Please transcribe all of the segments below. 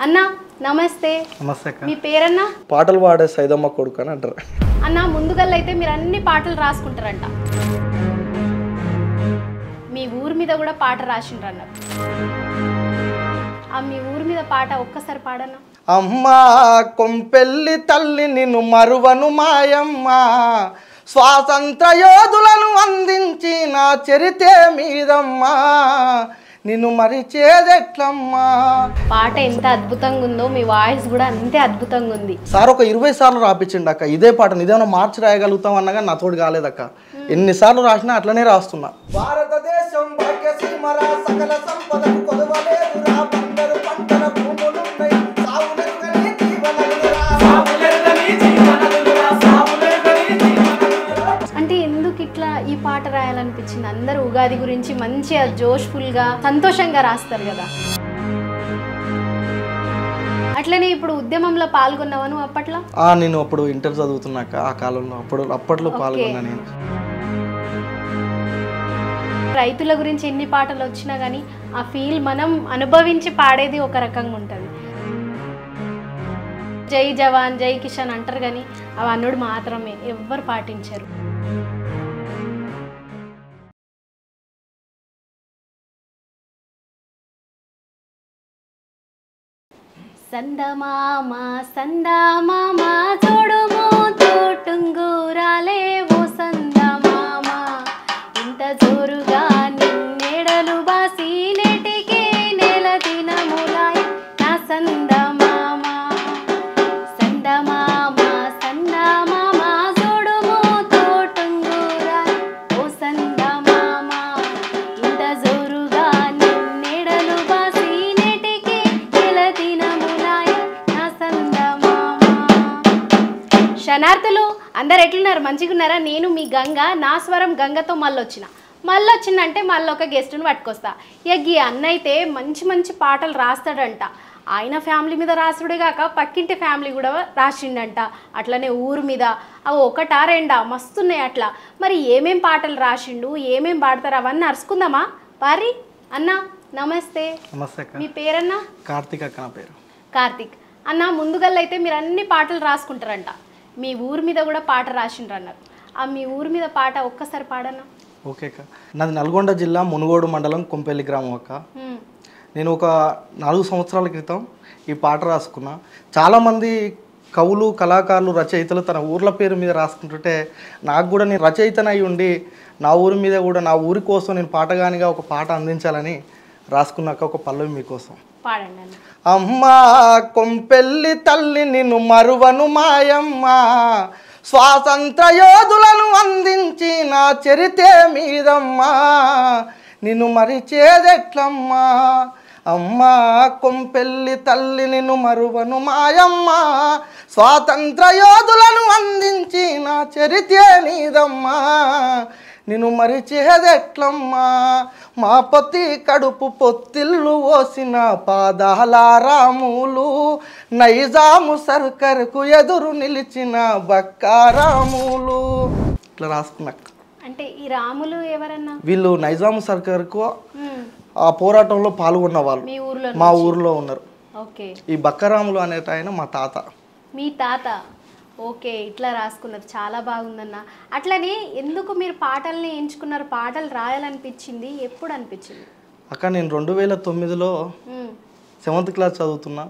అన్న నమస్తే. నమస్తే అక్క. మీ పేరన్నా? పాటలు పాడే సైదమ్మ కొడుకు అని అంటారు. అన్న ముందుగల్లా అయితే మీరు అన్ని పాటలు రాసుకుంటారంట. మీ ఊరి మీద కూడా పాట రాసిండ్రు అన్నారు. మీ ఊరి మీద పాట ఒక్కసారి పాడన్నా. అమ్మా కొంపెల్లి తల్లి నిన్ను మరువను మాయమ్మ, స్వాతంత్ర యోధులను అందించి నా చరితే మీదమ్మా, నిన్ను మరిచేదెట్లమ్మా. పాట ఎంత అద్భుతంగా ఉందో మీ వాయిస్ కూడా అంతే అద్భుతంగా ఉంది. సార్ ఒక 20 సార్లు రాపించిండు అక్క ఇదే పాటను. ఇదేమన్నా మార్చి రాయగలుగుతాం అన్నగా నాతోటి కాలేదక్క. ఎన్నిసార్లు రాసినా అట్లనే రాస్తున్నా. భారతదేశం భాగ్యసీమరా సకల సంపదకు కొదవలేదురా, బంగారు పంటల భూములున్నాయి సాగులెరుగని జీవనదులురా, సాగులెరుగని జీవనదులురా, సాగులెరుగని జీవనదులురా. అంటే ఎందుకు ఇట్లా ఈ పాట రాయాలనిపించింది? అందరూ ఉగాది గురించి మంచిగా జోష్ఫుల్గా సంతోషంగా రాస్తారు కదా. అట్లనే ఇప్పుడు ఉద్యమంలో పాల్గొన్నావను అప్పట్లో? నేను అప్పుడు ఇంటర్ చదువుతున్నాక ఆ కాలంలో అప్పట్లో పాల్గొన్నా నేను. రైతుల గురించి ఎన్ని పాటలు వచ్చినా కానీ ఆ ఫీల్ మనం అనుభవించి పాడేది ఒక రకంగా ఉంటుంది. జై జవాన్ జై కిషన్ అంటారు కానీ అవి అన్నుడు మాత్రమే ఎవ్వరు పాటించరు. సందమామ సందమామ చూడుము తోటుంగురాలే ఓ సందమామ, ఇంత జోరుగా నిన్నెడలు బాసి నెటికి నెల దినములాయ నా సందమామ. సందమామ సందమామ చూడుము తోటుంగురాలే ఓ సందమామ, ఇంత జోరుగా నిన్నెడలు బాసి నెటికి నెల దినములాయ నా సందమామ. శనార్థులు అందరు ఎట్లున్నారు? మంచిగా ఉన్నారా? నేను మీ గంగ. నా స్వరం గంగతో మళ్ళొచ్చిందంటే మళ్ళీ ఒక గెస్ట్ని పట్టుకొస్తా. ఈ అన్న అయితే మంచి మంచి పాటలు రాస్తాడంట. ఆయన ఫ్యామిలీ మీద రాసుడే కాక పక్కింటి ఫ్యామిలీ కూడా రాసిండంట. అట్లనే ఊరు మీద అవి ఒకటా రెండా మస్తున్నాయి అట్లా. మరి ఏమేం పాటలు రాసిండు, ఏమేం పాడతారు అవన్నీ అరుచుకుందామా? పారి అన్న నమస్తే. నమస్తే అక్క. మీ పేరన్నా? కార్తీక్ అక్క నా పేరు. కార్తీక్ అన్న ముందుగల్లా అయితే మీరు అన్ని పాటలు రాసుకుంటారంట. మీ ఊరి మీద కూడా పాట రాసిండ్రు అన్నారు. మీ ఊరి మీద పాట ఒక్కసారి పాడన్నా. ఓకే అక్క. నాది నల్గొండ జిల్లా మునుగోడు మండలం కొంపెల్లి గ్రామం అక్క. నేను ఒక 4 సంవత్సరాల క్రితం ఈ పాట రాసుకున్నా. చాలామంది కవులు కళాకారులు రచయితలు తన ఊర్ల పేరు మీద రాసుకుంటుంటే నాకు కూడా నేను రచయితనై ఉండి నా ఊరి మీద కూడా నా ఊరి కోసం నేను పాటగానిగా ఒక పాట అందించాలని రాసుకున్నాక ఒక పల్లవి మీకోసం. పాడండి. అమ్మా కొంపెల్లి తల్లి నిన్ను మరువను మాయమ్మ, స్వాతంత్ర యోధులను అందించి నా చరితే మీదమ్మా, నిన్ను మరిచేదెట్లమ్మా. అమ్మా కొంపెల్లి తల్లి నిన్ను మరువను మాయమ్మ, స్వాతంత్ర యోధులను అందించి నా చరితే నీదమ్మా, నిన్ను మరిచేదెట్లమ్మా. మా పతి కడుపు పొత్తిల్లు ఓసిన పాదాల రాములు, నైజాము సర్కర్కు ఎదురు నిలిచిన బక్కారాములు. ఇట్లా రాసుకున్నాక. అంటే ఈ రాములు ఎవరన్నా? వీళ్ళు నైజాము సర్కర్కు ఆ పోరాటంలో పాల్గొన్న వాళ్ళు మా ఊర్లో ఉన్నారు. ఓకే. ఈ బక్కరాములు అనేట ఆయన మా తాత. మీ తాత? ఓకే, ఇట్లా రాసుకున్నారు. చాలా బాగుందన్న. అట్లనే ఎందుకు మీరు పాటల్ని ఎంచుకున్నారు? పాటలు రాయాలనిపించింది ఎప్పుడు అనిపించింది? అక్క నేను 2009లో 7th క్లాస్ చదువుతున్నా.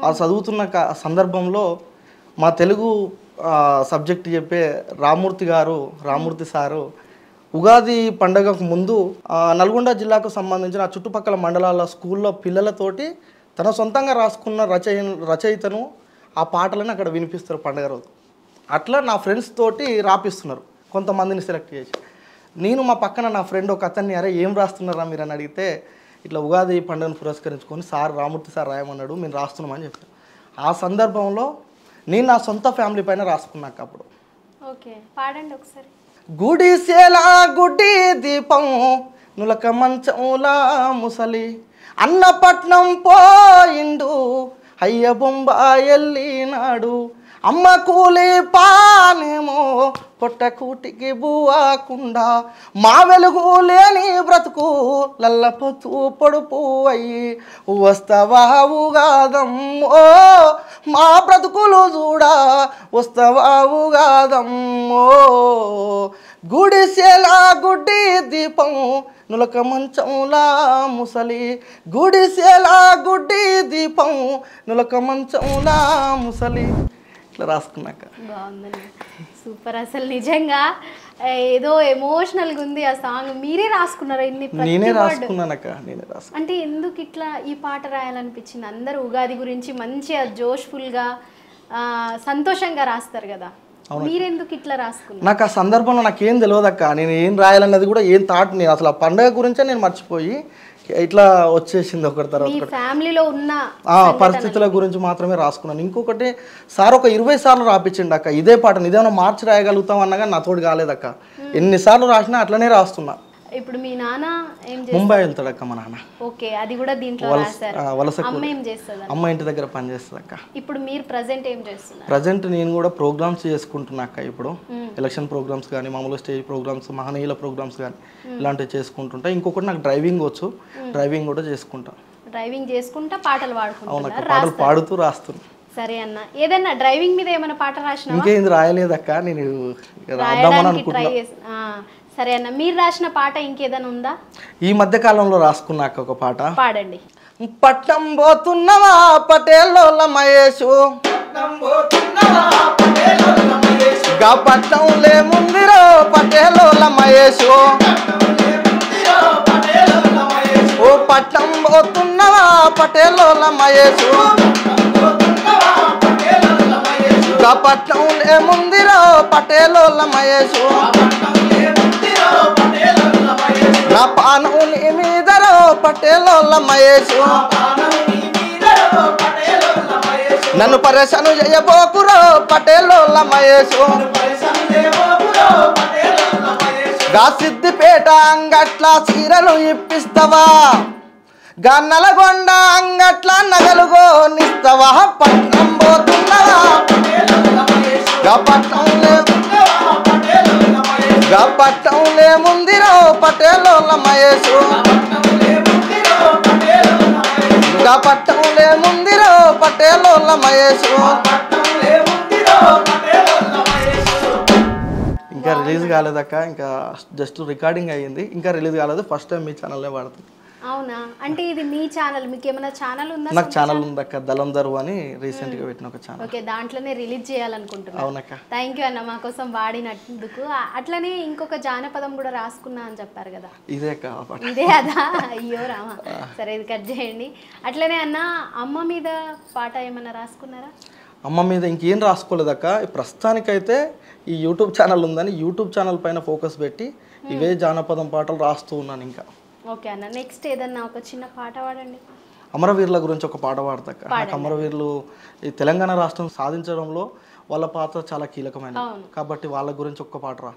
ఆ చదువుతున్న సందర్భంలో మా తెలుగు సబ్జెక్ట్ చెప్పే రామూర్తి సారు ఉగాది పండగకు ముందు నల్గొండ జిల్లాకు సంబంధించిన చుట్టుపక్కల మండలాల స్కూల్లో పిల్లలతోటి తన సొంతంగా రాసుకున్న రచయితను ఆ పాటలను అక్కడ వినిపిస్తారు పండుగ రోజు. అట్లా నా ఫ్రెండ్స్ తోటి రాపిస్తున్నారు కొంతమందిని సెలెక్ట్ చేసి. నేను మా పక్కన నా ఫ్రెండ్ ఒక అతన్ని అరే ఏం రాస్తున్నారా మీరు అని అడిగితే ఇట్లా ఉగాది పండుగను పురస్కరించుకొని రామూర్తి సార్ రాయమన్నాడు, మేము రాస్తున్నామని చెప్పాను. ఆ సందర్భంలో నేను నా సొంత ఫ్యామిలీ పైన రాసుకున్నాక అప్పుడు. ఓకే, పాడండి ఒకసారి. గుడిసేలా గుడి దీపం నులక మంచములా ముసలి, అన్నపట్నం పోయిండు అయ్య బొంబాయెళ్ళినాడు, అమ్మ కూలి పానేమో పొట్ట కూటికి బువ్వాకుండా మా వెలుగు లేని బ్రతుకు లల్లపతూ పొడుపు అయ్యి వస్తావా ఉగాదమ్మో మా బ్రతుకులు చూడా వస్తావా ఉగాదమ్మో గుడిసెలా గుడ్డి దీపం నులక మంచంలా ముసలి గుడిసెలా గుడ్డి దీపం నులక మంచంలా ముసలి ఇట్లా రాసుకున్నాక బాగుందండి సూపర్ అసలు నిజంగా ఏదో ఎమోషనల్గా ఉంది ఆ సాంగ్ మీరే రాసుకున్నారా ఇన్ని నేనే రాసుకున్నానక్క నేనే రాసుకున్నా అంటే ఎందుకు ఇట్లా ఈ పాట రాయాలనిపించింది అందరూ ఉగాది గురించి మంచిగా జోష్ఫుల్గా సంతోషంగా రాస్తారు కదా మీరెందుకు ఇట్లా రాసుకున్నారు నాకు ఆ సందర్భంలో నాకేం తెలియదక్క నేను ఏం రాయాలన్నది కూడా ఏం థాట్ నేను అసలు ఆ పండుగ గురించే నేను మర్చిపోయి ఇట్లా వచ్చేసింది ఒకటి తర్వాత ఫ్యామిలీలో ఉన్న పరిస్థితుల గురించి మాత్రమే రాసుకున్నాను ఇంకొకటి సార్ ఒక 20 సార్లు రాపించండి అక్క ఇదే పాటను ఇదేమన్నా మార్చి రాయగలుగుతాం అన్నగా నా తోడు కాలేదక్క ఎన్నిసార్లు రాసినా అట్లనే రాస్తున్నా ఇప్పుడు మీ నాన్న ఏం చేస్తారు ముంబై వెళ్తాడక్క మా నాన్న ఓకే అది కూడా దీంట్లో రాశారు అమ్మ ఏం చేస్తుంది అమ్మ ఇంటి దగ్గర పని చేస్తుంది అక్క ఇప్పుడు మీరు ప్రజెంట్ ఏం చేస్తున్నారు ప్రజెంట్ నేను కూడా ప్రోగ్రామ్స్ చేసుకుంటున్నా అక్క ఇప్పుడు ఎలక్షన్ ప్రోగ్రామ్స్ కానీ మామూలు స్టేజ్ ప్రోగ్రామ్స్ మహనీయుల ప్రోగ్రామ్స్ కానీ ఇలాంటివి చేసుకుంటుంటా ఇంకొకటి నాకు డ్రైవింగ్ వచ్చు డ్రైవింగ్ కూడా చేసుకుంటా డ్రైవింగ్ చేసుకుంటా పాటలు పాడుకుంటా పాటలు పాడుతూ రాస్తున్నా సరే అన్న ఏదన్నా డ్రైవింగ్ మీద ఏమైనా పాట రాసినా ఇంకేం రాయలేదక్క నేను రాద్దామని అనుకుంటున్నా సరే అన్న మీరు రాసిన పాట ఇంకేదైనా ఉందా ఈ మధ్య కాలంలో రాసుకున్నాక ఒక పాట పాడండి పట్టం పోతున్నవా పటేలోల మహేషు గా పట్టం లేముందిరో పటేలోల మహేషు ఓ పట్టం పోతున్నవా పటేలోల మహేషు గా పట్టం లేముందిరో పటేలోల మహేషు నా పానం నీ మీదరో పటేలోల మహేషు నన్ను పరేషాను చేయబోకురో పటేలోల మహేషు గా సిద్దిపేట అంగట్ల చీరలు ఇప్పిస్తావా గా నల్గొండ అంగట్ల నగలు గోనిస్తావా పట్నం పోతున్నవా గా పట్టం లేముందిరో పటేలోల మహేషు గా పట్టం లేముందిరో పటేలోల మహేషు ఇంకా రిలీజ్ కాలేదక్క ఇంకా జస్ట్ రికార్డింగ్ అయ్యింది ఇంకా రిలీజ్ కాలేదు ఫస్ట్ టైం మీ ఛానల్లో వాడుతుంది అవునా అంటే ఇది మీ ఛానల్ మీకు ఏమైనా ఛానల్ ఉందా నాకు ఛానల్ ఉందక్క దళందరు అని రీసెంట్ గా పెట్టిన ఒక ఛానల్ ఓకే దాంట్లోనే రిలీజ్ చేయాలనుకుంటున్నా అవునక్క థ్యాంక్ యూ అన్న మా కోసం వాడినందుకు అట్లనే ఇంకొక జానపదం కూడా రాసుకున్నా అని చెప్పారు కదా ఇదే అక్క ఇదే అదా అయ్యో రామా సరే ఇది కట్ చేయండి అట్లనే అన్న అమ్మ మీద పాట ఏమన్నా రాసుకున్నారా అమ్మ మీద ఇంకేం రాసుకోలేదక్క ప్రస్తుతానికైతే ఈ యూట్యూబ్ ఛానల్ ఉందని యూట్యూబ్ ఛానల్ పైన ఫోకస్ పెట్టి ఇవే జానపదం పాటలు రాస్తూ ఉన్నాను ఇంకా ఓకే అన్న నెక్స్ట్ ఏదన్నా ఒక చిన్న పాట పాడండి అమరవీరుల గురించి ఒక పాట పాడతాక నాకు అమరవీరులు ఈ తెలంగాణ రాష్ట్రం సాధించడంలో వాళ్ళ పాత్ర చాలా కీలకమైనది కాబట్టి వాళ్ళ గురించి ఒక్క పాట రా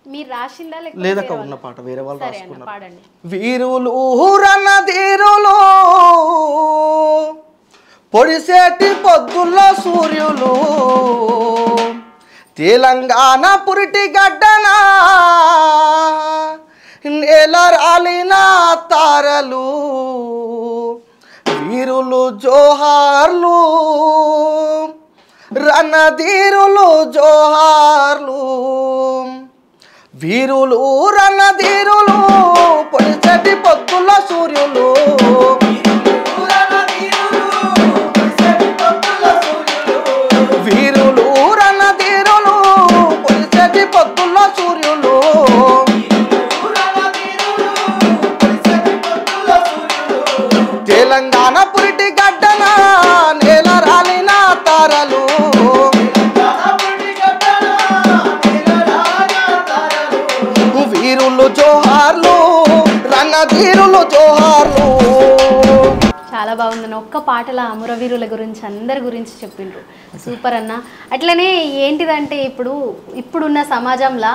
మీరు రాసిందా లేదక్క ఉన్న పాట వేరే వాళ్ళు రాసుకున్నారు పాడండి వీరులు రన్న ధీరులు పొడిసేటి పొద్దుల్లో సూర్యులు తెలంగాణ పురిటి గడ్డనా నేల రాలిన తారలు వీరులు జోహార్లు రణధీరులు జోహార్లు వీరులు రణధీరులు పొడిచెటి పొద్దుల సూర్యులు వీరులు రణధీరులు పొడిచెటి పొద్దుల సూర్యులు తెలంగాణ పురిటి గడ్డన నేల రాలిన తారలు వీరులు జోహార్లు రణధీరులు జోహార్లు చాలా బాగుందన్న ఒక్క పాటల అమరవీరుల గురించి అందరి గురించి చెప్పిండ్రు సూపర్ అన్న అట్లనే ఏంటిదంటే ఇప్పుడున్న సమాజంలో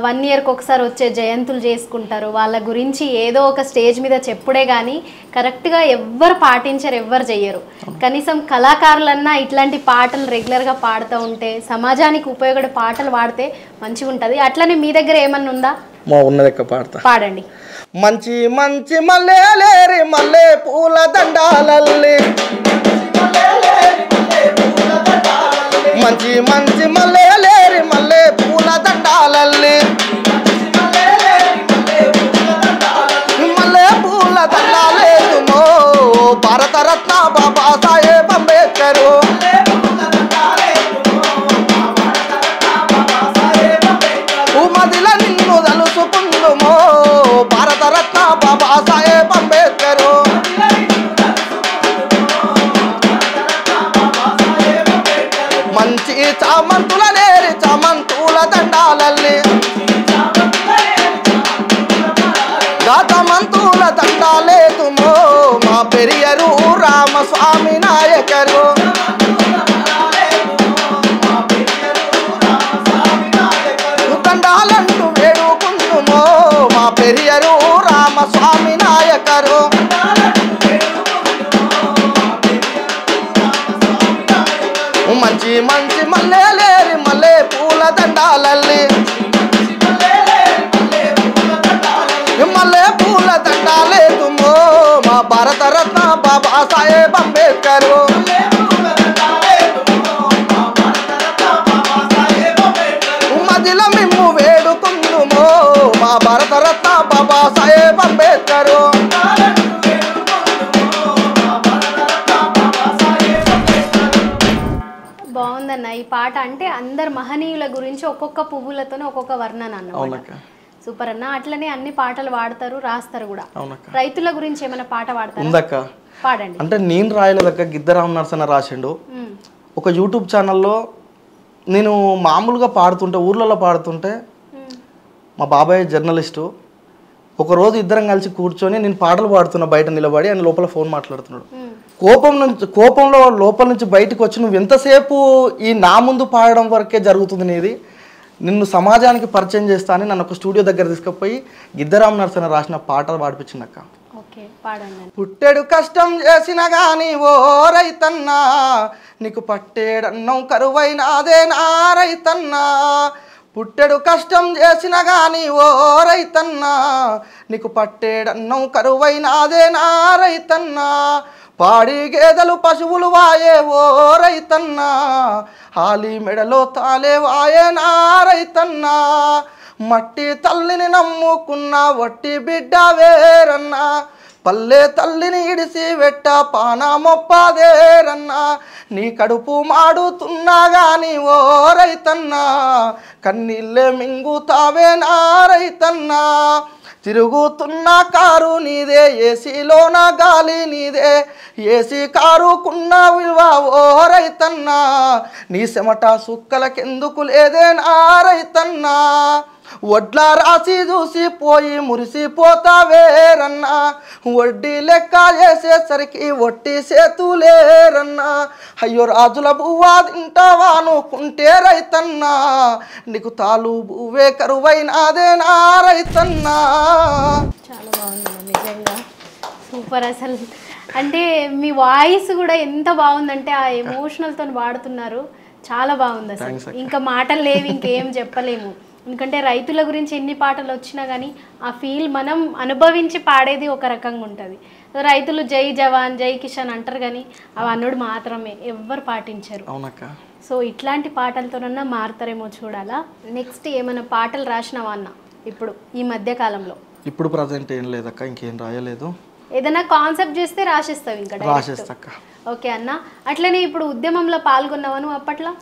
1 ఇయర్కి ఒకసారి వచ్చే జయంతులు చేసుకుంటారు. వాళ్ళ గురించి ఏదో ఒక స్టేజ్ మీద చెప్పుడే కానీ కరెక్ట్గా ఎవ్వరు పాటించరు, ఎవ్వరు చెయ్యరు. కనీసం కళాకారులన్నా ఇట్లాంటి పాటలు రెగ్యులర్గా పాడుతూ ఉంటే, సమాజానికి ఉపయోగపడే పాటలు పాడితే మంచిగా ఉంటుంది. అట్లనే మీ దగ్గర ఏమన్నా ఉందా? ఉన్నదక్క పాడతా, పాడండి. మంచి మంచి మల్లెలేరి మల్లె పూల దండాలల్లి, మంచి మంచి మల్లెలేరి మల్లె పూల దండాలల్లి, మల్లె పూల దండాలేమో భారతరత్న బాబా సాహెబ్ అంబేద్కర్, మదిల నిన్ను తలుసుకుందుమో భారతరత్న బాబా సాహెబ్ అంబేద్కర్, మంచి చామంతుల నేరి చామంతుల దండాలల్లి, చామంతుల దండాలేతుమో మా పెరియరు రామస్వామి నాయకరు, దండాలంటూ వేడుకుందుమో మా పెరియరు రామస్వామి నాయకరు, మంచి మంచి మల్లెలేరి మల్లె పూల దండాలల్లి, మల్లె పూల దండాలేతుమో మా భారతరత్న బాబా సాహెబ్ అంబేద్కర్, మదిల మిమ్ము వేడుకుందుమో మా భారతరత్న బాబా సాహెబ్ అంబేద్కర్. బాగుందన్న ఈ పాట. అంటే అందరు మహనీయుల గురించి ఒక్కొక్క పువ్వులతోనే ఒక్కొక్క వర్ణన అన్నమాట. సూపర్ అన్న. అట్లనే అన్ని పాటలు వాడతారు, రాస్తారు కూడా. రైతుల గురించి ఏమైనా పాట వాడతారు? పాడండి. అంటే నేను రాయలేదక్క, గిద్దరామ నరసన్న రాసిండు. ఒక యూట్యూబ్ ఛానల్లో నేను మామూలుగా పాడుతుంటే, ఊర్లలో పాడుతుంటే, మా బాబాయ్ జర్నలిస్టు, ఒకరోజు ఇద్దరం కలిసి కూర్చొని నేను పాటలు పాడుతున్నా బయట నిలబడి, ఆయన లోపల ఫోన్ మాట్లాడుతున్నాడు. కోపంలో లోపల నుంచి బయటకు వచ్చి, నువ్వు ఎంతసేపు ఈ నా ముందు పాడడం వరకే జరుగుతుంది నీది, నిన్ను సమాజానికి పరిచయం చేస్తా అని నన్ను ఒక స్టూడియో దగ్గర తీసుకుపోయి గిద్దరామ నరసన్న రాసిన పాటలు పాడిపించిందక్క. పుట్టెడు కష్టం చేసిన గాని ఓ రైతన్నా, నీకు పట్టేడన్నం కరువైనాదే నా రైతన్నా, పుట్టెడు కష్టం చేసిన గాని ఓ రైతన్నా, నీకు పట్టేడన్నం కరువైనాదే నా రైతన్నా, పాడి గేదెలు పశువులు వాయే ఓ రైతన్నా, హాలి మెడలో తాలే వాయే నా రైతన్నా, మట్టి తల్లిని నమ్ముకున్న వట్టి బిడ్డ వేరన్నా, పల్లె తల్లిని ఇడిసి వెట్ట పానమొప్పదేరన్నా, నీ కడుపు మాడుతున్నా గాని ఓ రైతన్నా, కన్నీళ్ళే మింగుతావే నా రైతన్నా, తిరుగుతున్న కారు నీదే, ఏసీలోన గాలి నీదే, ఏసీ కారుకున్న విలువ ఓ రైతన్నా, నీ చెమట సుక్కలకెందుకు లేదే నా రైతన్నా, వడ్ల రాసి చూసి పోయి మురిసిపోతావేరన్నా, వడ్డీ లెక్క చేసేసరికి వట్టి చేతులేరన్నా, అయ్యో రాజుల బువ్వా తింటావా అనుకుంటే రైతన్నా, నీకు తాలు బువ్వే కరువైనాదే నా రైతన్నా. చాలా బాగుంది నిజంగా, సూపర్. అసలు అంటే మీ వాయిస్ కూడా ఎంత బాగుందంటే ఆ ఎమోషనల్తో వాడుతున్నారు, చాలా బాగుంది అసలు. ఇంకా మాటలు లేవు, ఇంకేం చెప్పలేము. ఎందుకంటే రైతుల గురించి ఎన్ని పాటలు వచ్చినా కానీ ఆ ఫీల్ మనం అనుభవించి పాడేది ఒక రకంగా ఉంటుంది. రైతులు జై జవాన్ జై కిషన్ అంటారు కానీ అవి అన్నుడు మాత్రమే, ఎవ్వరు పాటించరు. సో ఇట్లాంటి పాటలతోనన్నా మారుతారేమో చూడాలా. నెక్స్ట్ ఏమైనా పాటలు రాసినావా అన్న ఇప్పుడు ఈ మధ్య కాలంలో? ఇప్పుడు ప్రజెంట్ ఏం లేదక్క, ఇంకేం రాయలేదు. ఏదైనా కాన్సెప్ట్ చేస్తే రాసిస్తావు ఇంకా? రాసేస్తాక. ఓకే అన్న. అట్లనే ఇప్పుడు ఉద్యమంలో పాల్గొన్నావా నువ్వు అప్పట్లో?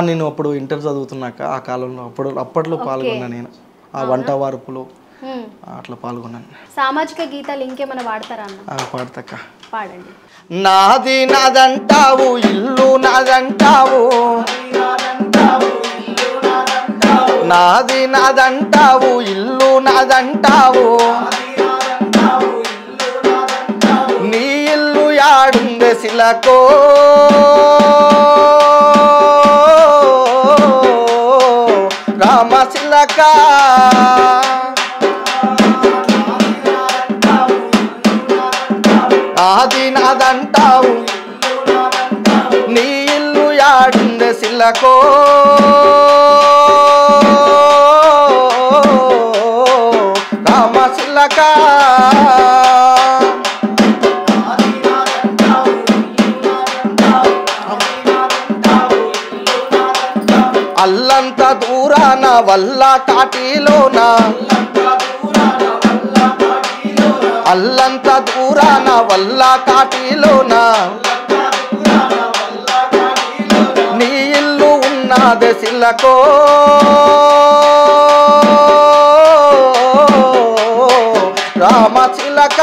నేను అప్పుడు ఇంటర్ చదువుతున్నాక ఆ కాలంలో అప్పట్లో పాల్గొన్నా నేను. ఆ వంట వార్పులో అట్లా పాల్గొన్నాను. సామాజిక గీతాలు ఇంకేమైనా వాడతారా అన్న? పాడతాక. పాడండి. నాది నాదంటావు ఇల్లు నాదంటావు, నాది నాదంటావు ఇల్లు నాదంటావు, నీ ఇల్లు యాడుందే శిలకో, రామ శిలక రామశిలకో రామశిలక అల్లంత దూరాన వల్ల కాటిలోన అల్లంత దూరాన వల్ల కాటిలోన నీ ఇల్లు ఉన్నదే శిలకో రామశిలక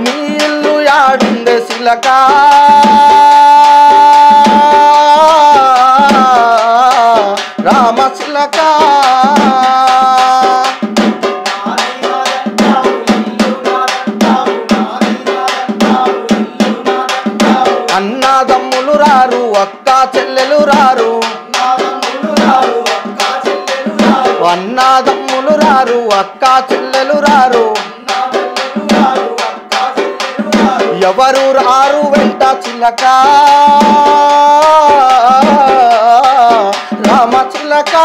నీ ఇల్లు యాడుందే శిలక రామశిలక అన్నదమ్ములు రారు అక్క చెల్లెలు రారు అన్నదమ్ములు రారు అక్క చెల్లెలు రారు ఎవరు రారు వెంట చిలక రామశిలక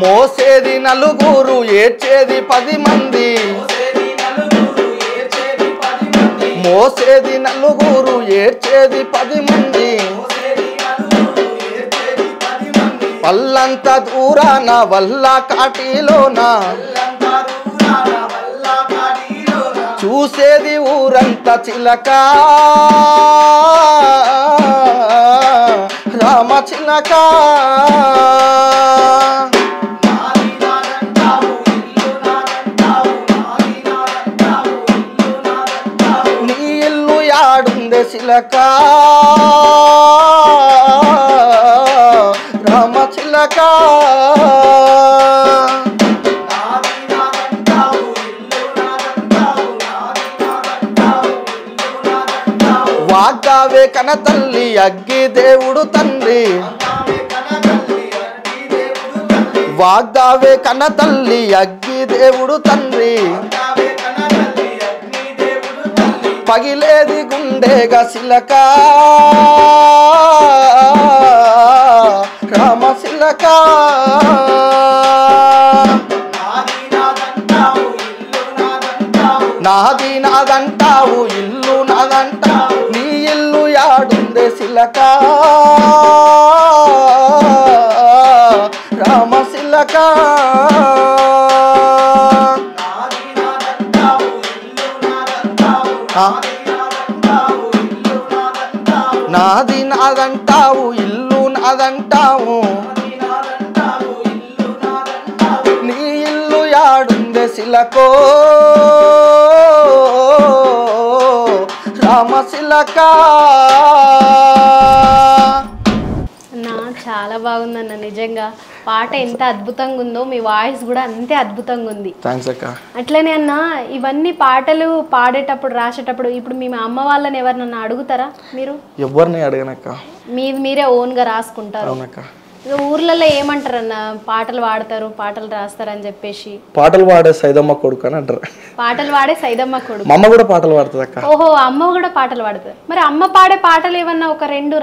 మోసేది నలుగురు ఏడ్చేది 10 మంది మోసేది నలుగురు ఏడ్చేది 10 మంది పల్లంత దూరాన వల్ల కాటిలోన చూసేది ఊరంత చిలక రామశిలక నీ ఇల్లు యాడుందే శిలక రామశిలక వాగ్దావే కన తల్లి అగ్గి దేవుడు తండ్రి వాగ్దావే కన తల్లి అగ్గి దేవుడు తండ్రి పగిలేది గుండెగా శిలక రామశిలక నాది నాదంటావు ఇల్లు నాదంటావు నీ ఇల్లు యాడుందే శిలక రామశిలక నాది నాదంటావు ఇల్లు నాదంటావు నీ ఇల్లు యాడుందే శిలకో రామశిలక అన్న చాలా బాగుందన్న నిజంగా పాట ఎంత అద్భుతంగా ఉందో మీ వాయిస్ కూడా అంతే అద్భుతంగా ఉంది. థాంక్స్ అక్క. అట్లనే అన్న ఇవన్నీ పాటలు పాడేటప్పుడు రాసేటప్పుడు ఇప్పుడు మీ అమ్మ వాళ్ళని ఎవరినన్నా అడుగుతారా మీరు? ఎవరిని అడగనక్క, మీరే ఓన్గా రాసుకుంటారు. అవునక్క. ఊర్లలో ఏమంటారన్న పాటలు పాడతారు పాటలు రాస్తారు అని చెప్పేసి? పాటలు పాడే సైదమ్మ కొడుకు అని అంటారు. పాటలు పాడే సైదమ్మ కొడుకు. అమ్మ కూడా పాటలు పాడుతుంది అక్క. ఓహో, అమ్మ కూడా పాటలు పాడుతుంది. మరి అమ్మ పాడే పాటలు ఏమన్నా ఒక 2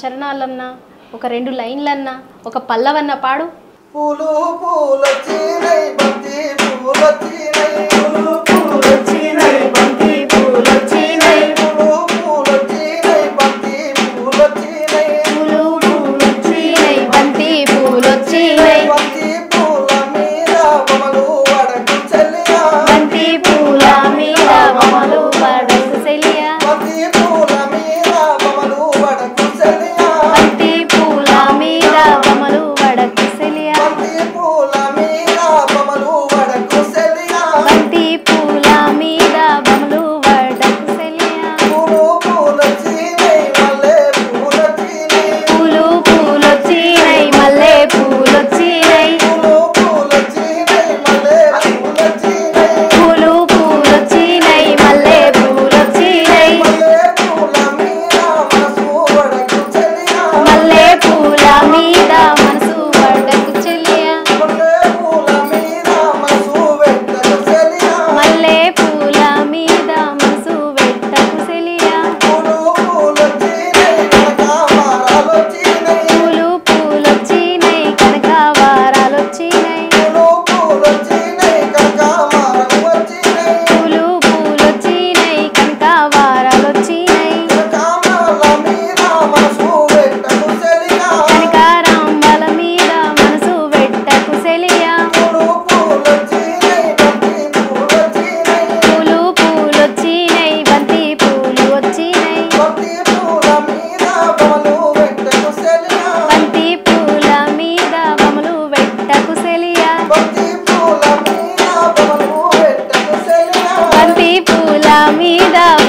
చరణాలన్నా, ఒక 2 లైన్లన్నా, ఒక పల్లవన్నా పాడు. పూలు పూలొచ్చినై బంతి పూలొచ్చినై, పూలు పూలొచ్చినై బంతి పూలొచ్చినై, పూలు పూలొచ్చినై బంతి పూలొచ్చినై, పూలు పూలొచ్చినై బంతి పూలొచ్చినై, బంతి పూల మీద బొమ్మలు వడకు చెల్లియా, బంతి పూల మీద బొమ్మలు వడకు చెల్లియా, బంతి పూల మీద బొమ్మలు వడకు చెల్లియా, బంతి పూల మీద బొమ్మలు వడకు చెల్లియా, బంతి పూల మీద బొమ్మలు వడకు చెల్లియా, బంతి పూల మీద బొమ్మలు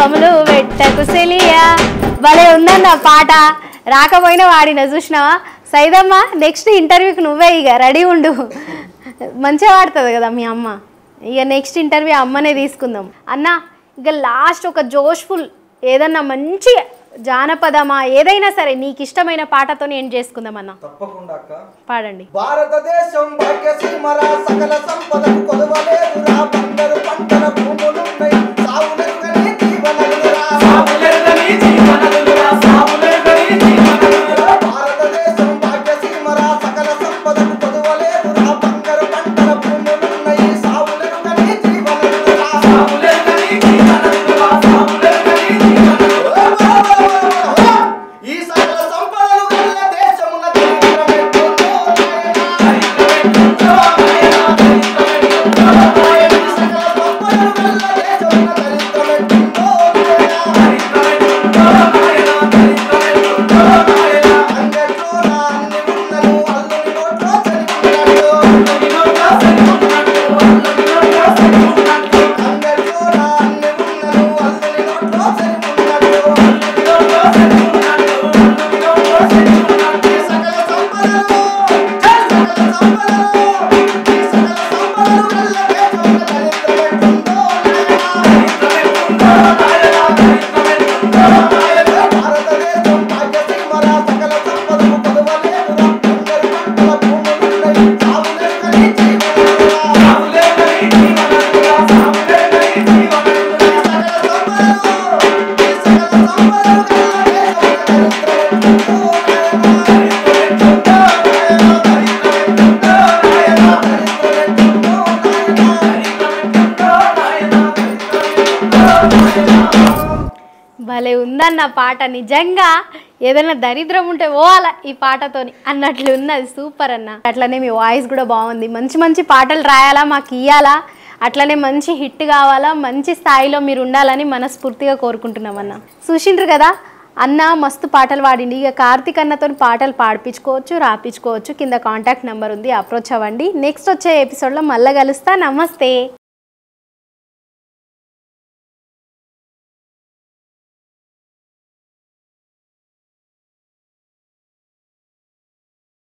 శాపములు పెట్టకు సెలియా. భలే ఉందన్న పాట, రాకపోయినా వాడిన చూసినావా. సైదమ్మ నెక్స్ట్ ఇంటర్వ్యూకి నువ్వే ఇక రెడీ ఉండు, మంచిగా పాడుతుంది కదా మీ అమ్మ. ఇక నెక్స్ట్ ఇంటర్వ్యూ అమ్మనే తీసుకుందాం అన్న. ఇక లాస్ట్ ఒక జోష్ఫుల్ ఏదన్నా మంచి జానపదమా ఏదైనా సరే నీకు ఇష్టమైన పాటతో ఎండ్ చేసుకుందాం అన్న. తప్పకుండా అక్క. పాడండి. భారతదేశం భాగ్యసీమరా సకల సంపదకు కొదవలేదురా, బంగారు పంటల భూములున్నాయి సాగులెరుగని జీవనదులురా, సాగులెరుగని జీవనదులురా, సాగులెరుగని జీవనదులురా. భారతదేశం భాగ్యసీమరా సకల సంపదకు కొదవలేదురా, బంగారు పంటల భూములున్నాయి సాగులెరుగని జీవనదులురా, సాగులెరుగని జీవనదులురా, సాగులెరుగని జీవనదులురా. ఈ సకల సంపదలు గల దేశమున చరిత్రమెట్టుందో భలే ఉందన్న పాట. నిజంగా ఏదైనా దరిద్రం ఉంటే పోవాలా ఈ పాటతోని అన్నట్లు ఉన్నది. సూపర్ అన్న. అట్లనే మీ వాయిస్ కూడా బాగుంది. మంచి మంచి పాటలు రాయాలా, మాకు ఇయ్యాలా, అట్లనే మంచి హిట్ కావాలా, మంచి స్థాయిలో మీరు ఉండాలని మనస్ఫూర్తిగా కోరుకుంటున్నాం అన్న. చూసిండ్రు కదా అన్న మస్తు పాటలు పాడిండి. ఇక కార్తీక్ అన్నతో పాటలు పాడిపించుకోవచ్చు, రాపించుకోవచ్చు. కింద కాంటాక్ట్ నెంబర్ ఉంది, అప్రోచ్ అవ్వండి. నెక్స్ట్ వచ్చే ఎపిసోడ్లో మళ్ళీ కలుస్తా. నమస్తే.